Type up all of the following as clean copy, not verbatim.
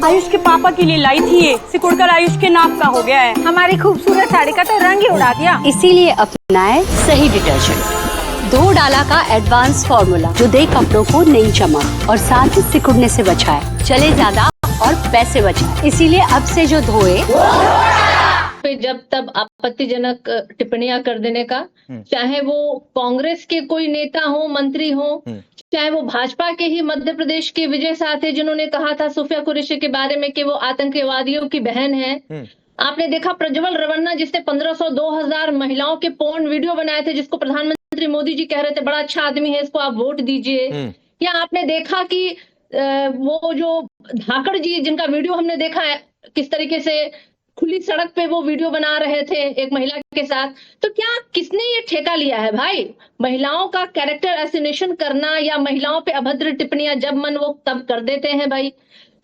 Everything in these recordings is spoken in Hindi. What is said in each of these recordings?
आयुष के पापा के लिए लाई थी ये, सिकुड़कर आयुष के नाक का हो गया है। हमारी खूबसूरत साड़ी का तो रंग ही उड़ा दिया। इसीलिए अपनाए सही डिटर्जेंट, 2 डाला का एडवांस फॉर्मूला जो दे कपड़ों को नई चमक और साथ ही सिकुड़ने से बचाए, चले ज्यादा और पैसे बचाए। इसीलिए अब से जो धोए पे जब तब आपत्तिजनक टिप्पणियां कर देने का, चाहे वो कांग्रेस के कोई नेता हो, मंत्री हो, चाहे वो भाजपा के ही मध्य प्रदेश के विजय साथे जिन्होंने कहा था सूफिया कुरैशी के बारे में कि वो आतंकवादियों की बहन है। आपने देखा प्रज्वल रवन्ना जिसने 1500-2000 महिलाओं के पोर्न वीडियो बनाए थे, जिसको प्रधानमंत्री मोदी जी कह रहे थे बड़ा अच्छा आदमी है, इसको आप वोट दीजिए। या आपने देखा कि वो जो धाकड़ जी जिनका वीडियो हमने देखा है किस तरीके से खुली सड़क पे वो वीडियो बना रहे थे एक महिला के साथ, तो क्या किसने ये ठेका लिया है भाई महिलाओं का कैरेक्टर एसिनेशन करना या महिलाओं पे अभद्र टिप्पणियां जब मन वो तब कर देते हैं भाई।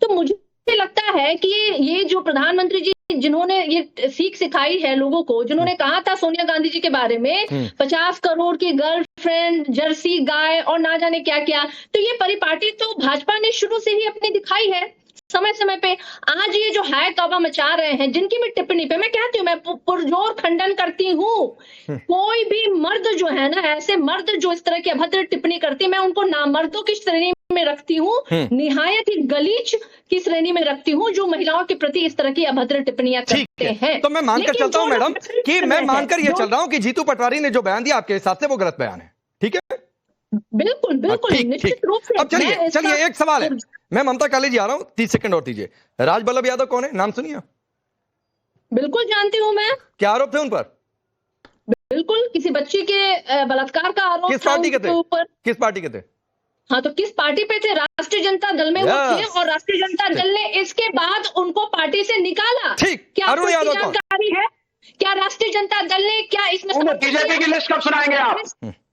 तो मुझे लगता है कि ये जो प्रधानमंत्री जी जिन्होंने ये सीख सिखाई है लोगों को, जिन्होंने कहा था सोनिया गांधी जी के बारे में 50 करोड़ की गर्लफ्रेंड, जर्सी गाय और ना जाने क्या क्या, तो ये परिपाटी तो भाजपा ने शुरू से ही अपनी दिखाई है समय समय पे। आज ये जो हाय तौबा मचा रहे हैं, जिनकी भी टिप्पणी पे मैं कहती हूँ, मैं पुरजोर खंडन करती हूँ। कोई भी मर्द जो है ना, ऐसे मर्द जो इस तरह की अभद्र टिप्पणी करती है, मैं उनको नामर्दों की श्रेणी में रखती हूँ, निहायत ही गलीच की श्रेणी में रखती हूँ, जो महिलाओं के प्रति इस तरह की अभद्र टिप्पणियां करते हैं। तो मैं मानकर चलता हूँ मैडम कि मैं मानकर ये चल रहा हूँ कि जीतू पटवारी ने जो बयान दिया आपके हिसाब से वो गलत बयान है, ठीक है? बिल्कुल बिल्कुल निश्चित रूप से। अब चलिए एक सवाल है, मैं ममता काले जी आ रहा हूं, 30 सेकंड और दीजिए। राजबल्लभ यादव कौन है, नाम सुनिए? बिल्कुल जानती हूं मैं। क्या आरोप थे उन पर? बिल्कुल किसी बच्ची के बलात्कार का आरोप। किस पार्टी के थे? किस पार्टी के थे? हाँ तो किस पार्टी पे थे? राष्ट्रीय जनता दल में वो थे और राष्ट्रीय जनता दल ने इसके बाद उनको पार्टी से निकाला। ठीक, क्या अरुण यादव जानकारी है? क्या राष्ट्रीय जनता दल ने क्या इसमें बीजेपी की लिस्ट कब सुनाएंगे आप?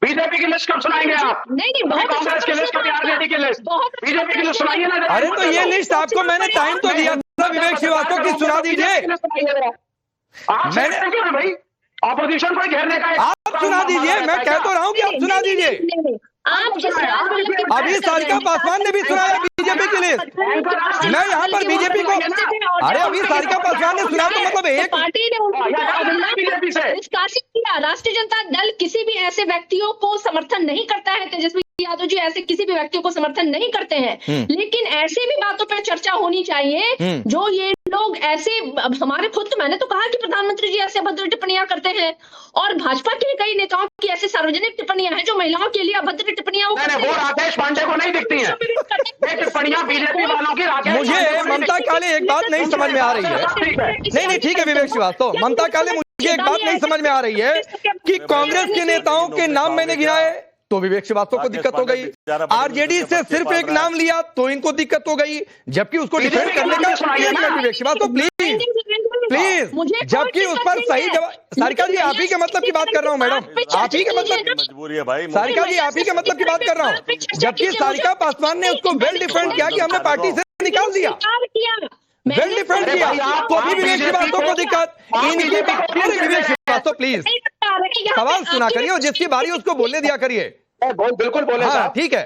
बीजेपी की लिस्ट कब सुनाएंगे आप? नहीं बहुत कांग्रेस की लिस्ट, आरजेडी की लिस्ट, बीजेपी की लिस्ट सुनाइए ना। अरे तो ये लिस्ट आपको मैंने टाइम तो दिया था विवेक श्रीवास्तव की, सुना दीजिए। मैंने भाई ऑपोजिशन को घेरने का आप सुना दीजिए, मैं कह तो रहा हूँ कि आप सुना दीजिए। अभी सारिका पासवान ने भी सुनाया बीजेपी की लिस्ट, मैं यहाँ पर बीजेपी को, अरे अभी सारिका पासवान ने सुना तो मतलब एक पार्टी ने उनको निष्कासित किया। राष्ट्रीय जनता दल किसी भी ऐसे व्यक्तियों को समर्थन नहीं करता है, तेजस्वी यादव जी ऐसे किसी भी व्यक्तियों को समर्थन नहीं करते हैं, लेकिन ऐसे भी बातों पर चर्चा होनी चाहिए जो ये लोग ऐसे, हमारे खुद तो मैंने तो कहा कि प्रधानमंत्री जी ऐसे अभद्र टिप्पणियां करते हैं और भाजपा के कई नेताओं की ऐसी सार्वजनिक टिप्पणियां हैं जो महिलाओं के लिए अभद्र टिप्पणियां वो राकेश पांडे को नहीं दिखती हैं। टिप्पणियां बीजेपी वालों की। मुझे ममता काले एक बात नहीं समझ में आ रही है। नहीं ठीक है विवेक श्रीवास्तव, ममता काले मुझे एक बात नहीं समझ में आ रही है कि कांग्रेस के नेताओं के नाम मैंने गिनाए तो विवेक श्रीवास्तव को दिक्कत हो गई, आरजेडी से सिर्फ एक नाम लिया तो इनको दिक्कत हो गई, जबकि उसको डिफेंड करने का विवेक श्रीवास्तव प्लीज, जबकि उस पर सही जवाब। सारिका जी आप ही के मतलब की बात कर रहा हूं मैडम, आप ही के मतलब मजबूरी है भाई। सारिका जी आप ही के मतलब की बात कर रहा हूं, जबकि सारिका पासवान ने उसको वेल डिफेंड किया कि हमने पार्टी से निकाल दिया, वेल डिफेंड किया, तो अभी विवेक श्रीवास्तव को दिक्कत। विवेक श्रीवास्तव प्लीज सवाल सुना करिए और जिसकी बारी उसको बोलने दिया करिए। बिल्कुल बोले। हाँ ठीक है।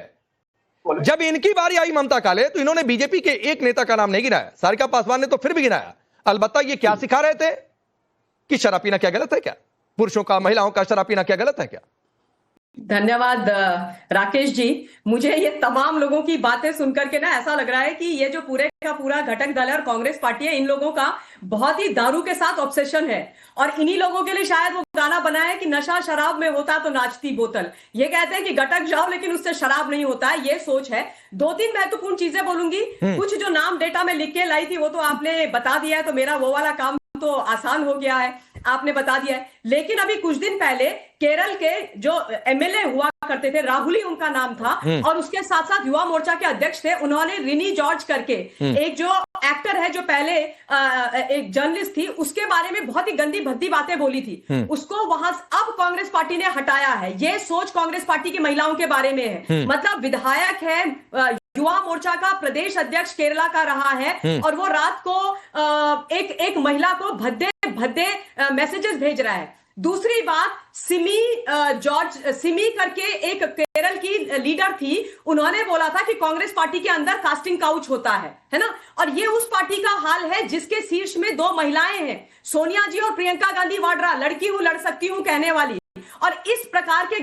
जब इनकी बारी आई ममता काले तो इन्होंने बीजेपी के एक नेता का नाम नहीं गिनाया, सारिका पासवान ने तो फिर भी गिनाया। अलबत्ता ये क्या सिखा रहे थे कि शराब पीना क्या गलत है क्या? पुरुषों का, महिलाओं का शराब पीना क्या गलत है क्या? धन्यवाद राकेश जी। मुझे ये तमाम लोगों की बातें सुनकर के ना ऐसा लग रहा है कि ये जो पूरे का पूरा घटक दल है और कांग्रेस पार्टी है, इन लोगों का बहुत ही दारू के साथ ऑब्सेशन है और इन्हीं लोगों के लिए शायद वो गाना बना है कि नशा शराब में होता तो नाचती बोतल। ये कहते हैं कि गटक जाओ लेकिन उससे शराब नहीं होता है, ये सोच है। 2-3 महत्वपूर्ण चीजें बोलूंगी, कुछ जो नाम डेटा में लिख के लाई थी वो तो आपने बता दिया है, तो मेरा वो वाला काम तो आसान हो गया है, आपने बता दिया है। लेकिन अभी कुछ दिन पहले केरल के जो एमएलए हुआ करते थे, राहुल उनका नाम था, और उसके साथ साथ युवा मोर्चा के अध्यक्ष थे, उन्होंने रिनी जॉर्ज करके एक जो एक्टर है जो पहले एक जर्नलिस्ट थी, उसके बारे में बहुत ही गंदी भद्दी बातें बोली थी, उसको वहां अब कांग्रेस पार्टी ने हटाया है। ये सोच कांग्रेस पार्टी की महिलाओं के बारे में है। मतलब विधायक है, युवा मोर्चा का प्रदेश अध्यक्ष केरला का रहा है और वो रात को एक महिला को भद्दे मैसेजेस भेज रहा है। दूसरी बात, सिमी करके एक केरल की लीडर थी, उन्होंने बोला था कि कांग्रेस पार्टी के अंदर कास्टिंग काउच होता है ना। और ये उस पार्टी का हाल है जिसके शीर्ष में 2 महिलाएं हैं, सोनिया जी और प्रियंका गांधी वाड्रा, लड़की हूं लड़ सकती हूं कहने वाली। और इस प्रकार के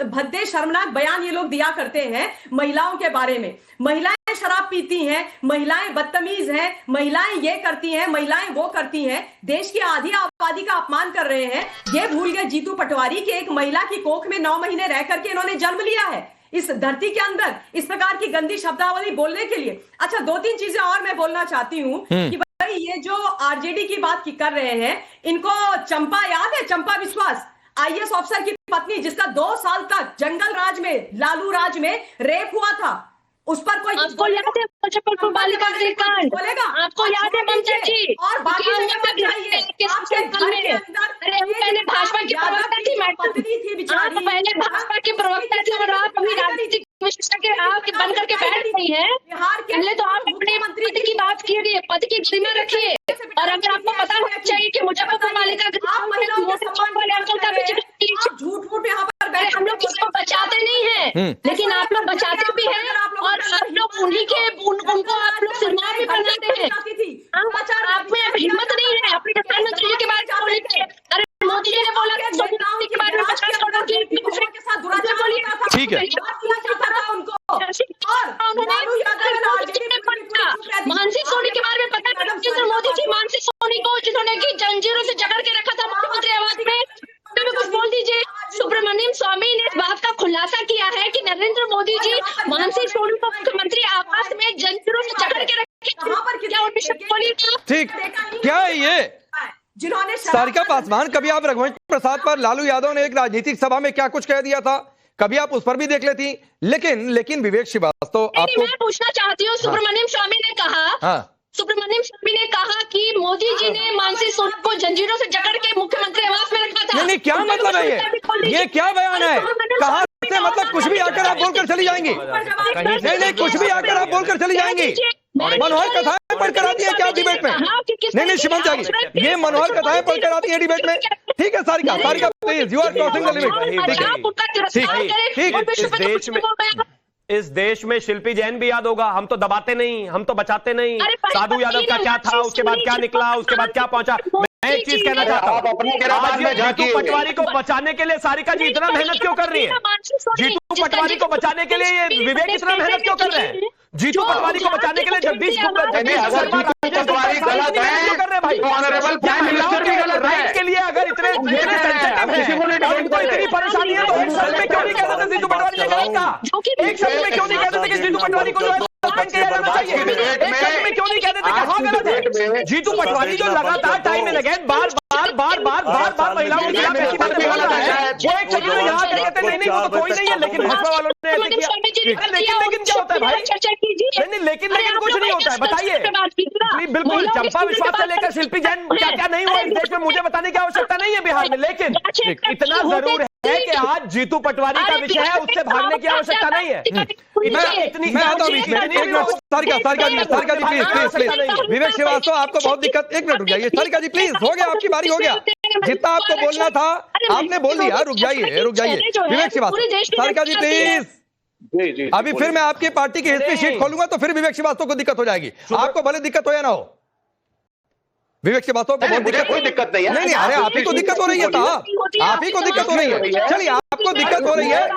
भद्दे शर्मनाक बयान ये लोग दिया करते हैं महिलाओं के बारे में। महिलाएं शराब पीती हैं, महिलाएं बदतमीज हैं, महिलाएं ये करती हैं, महिलाएं वो करती हैं, देश की आधी आबादी का अपमान कर रहे हैं। ये भूल गए जीतू पटवारी कि एक महिला की कोख में 9 महीने रह करके इन्होंने जन्म लिया है इस धरती के अंदर, इस प्रकार की गंदी शब्दावली बोलने के लिए। अच्छा, 2-3 चीजें और मैं बोलना चाहती हूँ कि भाई ये जो आरजेडी की बात कर रहे हैं, इनको चंपा याद है? चंपा विश्वास, आईएएस ऑफिसर की पत्नी, जिसका 2 साल तक जंगल राज में, लालू राज में रेप हुआ था, उस पर कोई आपको याद है मुजफ्फरपुर बालिका गृह कांड? बोलेगा? आपको याद है ममता जी? और बाकी जगह पर जाइए, आपके घर के अंदर अरे हम पहले भाजपा की प्रवक्ता थी मैडम, पत्नी थी बेचारी, आप पहले भाजपा की प्रवक्ता थी और आप अभी राजनीतिक विशेषज्ञ आप बन करके बैठ गई हैं। पहले तो आप अपने पद की बात कीजिए, पद की गरिमा रखिए। और अगर आपको पता होना चाहिए कि मुजफ्फरपुर बालिका गृह महिलाओं के सम्मान झूठ मूठ यहाँ पर बैठे, हम लोग इसको बचाते नहीं है, लेकिन आप लोग बचाते भी हैं और आप लोग उन्हीं के उनको आप लोग सिरमौर भी बनाते हैं। आप में अब हिम्मत नहीं है अपने प्रधानमंत्री जी के बारे में बोलने की। अरे मोदी जी ने बोला कि सोनिया के बारे में 50 करोड़ की के साथ दुराचार बोलिए, ठीक है। मानसिक सोनी के बारे में पता है नरेंद्र मोदी जी? मानसिक सोनी को जिन्होंने की जंजीरों से जकड़ के रखा था मुख्यमंत्री आवास में, कुछ बोल दीजिए। सुब्रमण्यम स्वामी ने इस बात का खुलासा किया है कि नरेंद्र मोदी जी मानसिक सोनी को मुख्यमंत्री आवास में जंजीरों से जकड़ के रखे। क्या उनकी शक्ति बोली था? ठीक, क्या है ये? जिन्होंने सारिका पासवान, कभी आप रघुवंश प्रसाद पर लालू यादव ने एक राजनीतिक सभा में क्या कुछ कह दिया था, कभी आप उस पर भी देख लेती। लेकिन विवेक श्रीवास्तव आपको मैं पूछना चाहती हूँ, सुब्रमण्यम स्वामी ने कहा, सुब्रमण्यम स्वामी ने कहा कि मोदी जी ने मानसिक सोनी को जंजीरों से जकड़ के मुख्यमंत्री आवास में रखा था। नहीं, क्या मतलब है ये क्या बयान है? कहां से, मतलब कुछ भी आकर आप बोलकर चली जाएंगी? नहीं, कुछ भी आकर आप बोलकर चली जाएंगी। मनोहर कथाएं पढ़कर आती है क्या डिबेट में? नहीं, शिवम जागी, ये मनोहर कथाएं पढ़कर आती है डिबेट में। ठीक है Sarika, please, you are crossing the limit. ठीक, इस देश में शिल्पी जैन भी याद होगा, हम तो दबाते नहीं, हम तो बचाते नहीं। साधु यादव का क्या था, उसके बाद क्या निकला, उसके बाद क्या पहुंचा। मैं एक चीज कहना चाहता हूँ, जीतू पटवारी को बचाने के लिए सारिका जी इतना मेहनत क्यों कर रही है? जीतू पटवारी को बचाने के लिए ये विवेक इतना मेहनत क्यों कर रहे हैं? जीतू पटवारी को बचाने के लिए जगदीश पटवारी गलत है कर रहे भाई। ऑनरेबल प्राइम मिनिस्टर भी गलत है के लिए अगर इतने इतनी परेशानी है तो एक साल में क्यों नहीं कह देते जीतू पटवारी ने गलत कहा? एक साल में क्यों नहीं कह देते कि जीतू पटवारी को जो है क्यों नहीं कह देते कि हाँ गलत है? जीतू पटवारी जो लगातार टाइम एंड अगेन बार महिलाओं के खिलाफ ऐसी बातें बोला है, वो एक सेकंड में यहाँ कहते नहीं वो तो कोई नहीं है, लेकिन भाजपा वालों ने ऐसे किया। लेकिन क्या होता है भाई? नहीं, लेकिन कुछ नहीं होता है, बताइए। बिल्कुल, चंपा विश्वास से लेकर शिल्पी जैन क्या नहीं हुआ इस देश में, मुझे बताने की आवश्यकता नहीं है बिहार में। लेकिन इतना जरूर है कि आज जीतू पटवारी का विषय है, उससे भागने की आवश्यकता नहीं है। मैं आता हूँ बीच में, एक मिनट सारिका जी प्लीज। विवेक श्रीवास्तव, आपको बहुत दिक्कत, एक मिनट रुक जाइए। सारिका जी प्लीज, हो गया, आपकी बारी हो गया, जितना आपको बोलना था आपने बोल दिया, रुक जाइए। विवेक श्रीवास्तव, सारिका जी प्लीज। अभी फिर मैं आपकी पार्टी की हिस्ट्री शीट खोलूंगा तो फिर विवेक श्रीवास्तव को दिक्कत हो जाएगी। आपको भले दिक्कत हो या ना हो, विवेक श्रीवास्तव को बहुत दिक्कत, कोई दिक्कत नहीं है। नहीं, अरे आप ही को दिक्कत हो रही है, आप ही को दिक्कत हो रही है। चलिए, आपको दिक्कत हो रही है,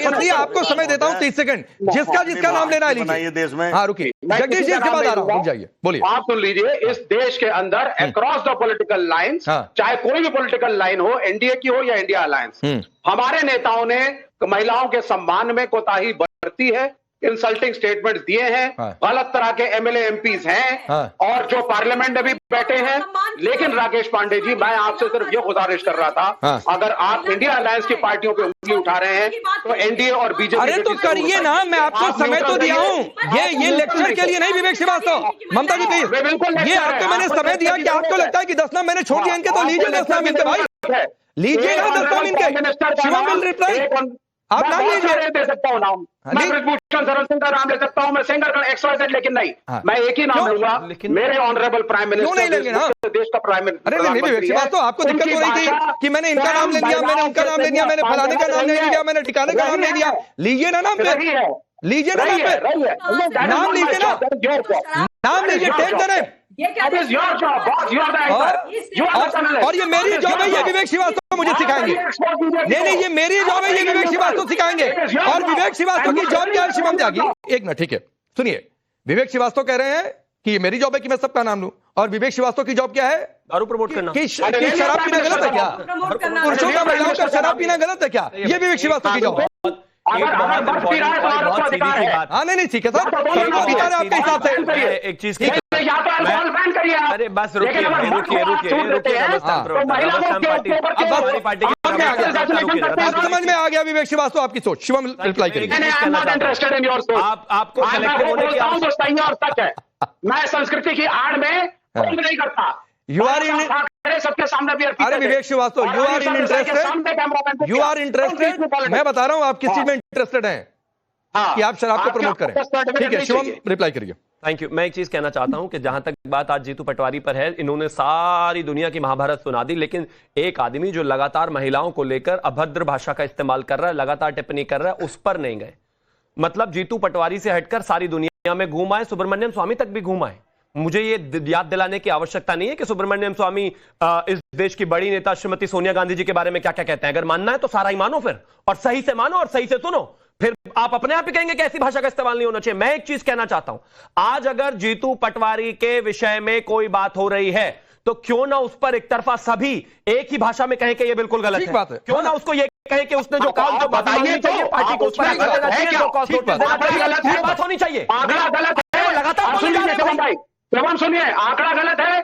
इसलिए आपको समय देता हूं 30 सेकंड। जिसका नाम लेना है लीजिए देश में। हाँ रुकिए, जगदीश जी के बाद आ रहा हूं, रुक जाइए, बोलिए। आप सुन लीजिए, इस देश के अंदर अक्रॉस द पॉलिटिकल लाइंस, चाहे कोई भी पॉलिटिकल लाइन हो, एनडीए की हो या इंडिया अलायंस, हमारे नेताओं ने महिलाओं के सम्मान में कोताही बरती है, इंसल्टिंग स्टेटमेंट दिए हैं, गलत तरह के एमएलए एमपीज हैं और जो पार्लियामेंट में भी बैठे हैं। लेकिन राकेश पांडे जी, मैं आपसे सिर्फ ये गुजारिश कर रहा था, अगर आप इंडिया अलायंस की पार्टियों पे उंगली उठा रहे हैं तो एनडीए और बीजेपी। अरे तो करिए ना, मैं आपको समय तो दिया हूँ, ये लेक्चर के लिए नहीं। विवेक श्रीवास्तव, ममता जी प्लीज, ये आपको मैंने समय दिया कि आपको लगता है कि 10 नाम मैंने छोड़ दिया इनके, तो लीजिए 10 नाम इनके भाई, लीजिए ना 10 नाम इनके। Shivam will reply. आप नाम लीजिए। दे सकता हूँ नाम, मैं ब्रजभूषण शरण सिंह का नाम ले सकता हूँ, मैं सिंगर XYZ, लेकिन नहीं, मैं एक ही नाम लूंगा, मेरे ऑनरेबल प्राइम मिनिस्टर, देश का प्राइम मिनिस्टर। अरे विवेक श्रीवास्तव, आपको दिक्कत हो रही थी कि मैंने इनका नाम ले लिया, मैंने उनका नाम ले लिया, मैंने फलाने का नाम ले लिया, मैंने ठिकाने का नाम ले लिया। लीजिए ना नाम पे, लीजिए ना नाम पे, नाम लीजिए ना, नाम लीजिए, टेक द नेम। और ये मेरी जॉब है, ये विवेक श्रीवास्तव मुझे सिखाएंगे। नहीं, ये मेरी जॉब है, ये विवेक श्रीवास्तव सिखाएंगे। और विवेक श्रीवास्तव की जॉब क्या है शिवम त्यागी? एक मिनट, ठीक है, सुनिए। विवेक श्रीवास्तव कह रहे हैं कि ये मेरी जॉब है कि मैं सबका नाम लूं, और विवेक श्रीवास्तव की जॉब क्या है? दारू प्रमोट करना। कि शराब पीना गलत है क्या? पुरुषों का महिलाओं का शराब पीना गलत है क्या? ये विवेक श्रीवास्तव की जॉब है। हाँ नहीं ठीक है सर, आपके हिसाब से एक चीज की, अरे बस रुकिए, समझ में आ गया विवेक श्रीवास्तव आपकी सोच। शिवम रिप्लाई करिए। आपको कलेक्टिव होने की आवश्यकता है। मैं संस्कृति की आड़ में नहीं करता। यू आर इन, सबके सामने भी, अरे Vivek Srivastava, you are in interested, you are interested. मैं बता रहा हूं आप किस चीज में इंटरेस्टेड हैं कि आप शराब को प्रमोट करें। ठीक है शिवम, रिप्लाई करिए। Thank you. मैं एक चीज कहना चाहता हूं कि जहां तक बात आज जीतू पटवारी पर है, इन्होंने सारी दुनिया की महाभारत सुना दी, लेकिन एक आदमी जो लगातार महिलाओं को लेकर अभद्र भाषा का इस्तेमाल कर रहा है, लगातार टिप्पणी कर रहा है, उस पर नहीं गए। मतलब जीतू पटवारी से हटकर सारी दुनिया में घूम आए, सुब्रमण्यम स्वामी तक भी घूम आए। मुझे ये याद दिलाने की आवश्यकता नहीं है कि सुब्रमण्यम स्वामी इस देश की बड़ी नेता श्रीमती सोनिया गांधी जी के बारे में क्या क्या कहते हैं। अगर मानना है तो सारा ही मानो फिर, और सही से मानो और सही से सुनो, फिर आप अपने आप ही कहेंगे कि ऐसी भाषा का इस्तेमाल नहीं होना चाहिए। मैं एक चीज कहना चाहता हूं, आज अगर जीतू पटवारी के विषय में कोई बात हो रही है तो क्यों ना उस पर एक तरफा सभी एक ही भाषा में कहें कि ये बिल्कुल गलत है। बात है। क्यों ना उसको ये कहे कि उसने जो काम बताइए चाहिए पार्टी को, उस पर बात होनी चाहिए। आंकड़ा गलत है, लगातार सुनिए, आंकड़ा गलत है।